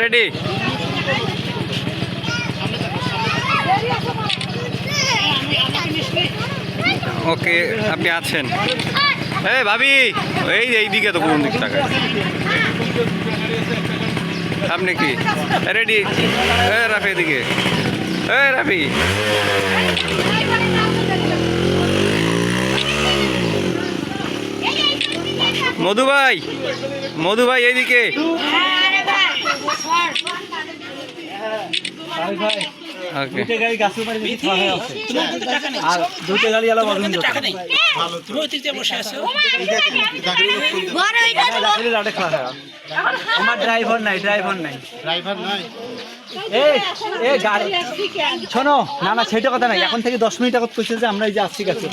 Ready. ওকে, আপনি আছেন। এই ভাবি, এইদিকে তো কোন দিক টাকা আপনি কি রেডি? রাফি এদিকে, রাফি মধু ভাই এইদিকে। আমার ড্রাইভার নাই শোনো, না সেটা কথা নাই, এখন থেকে 10 মিনিট আগত কইছে যে আমরা এই যে আসছি গাছে।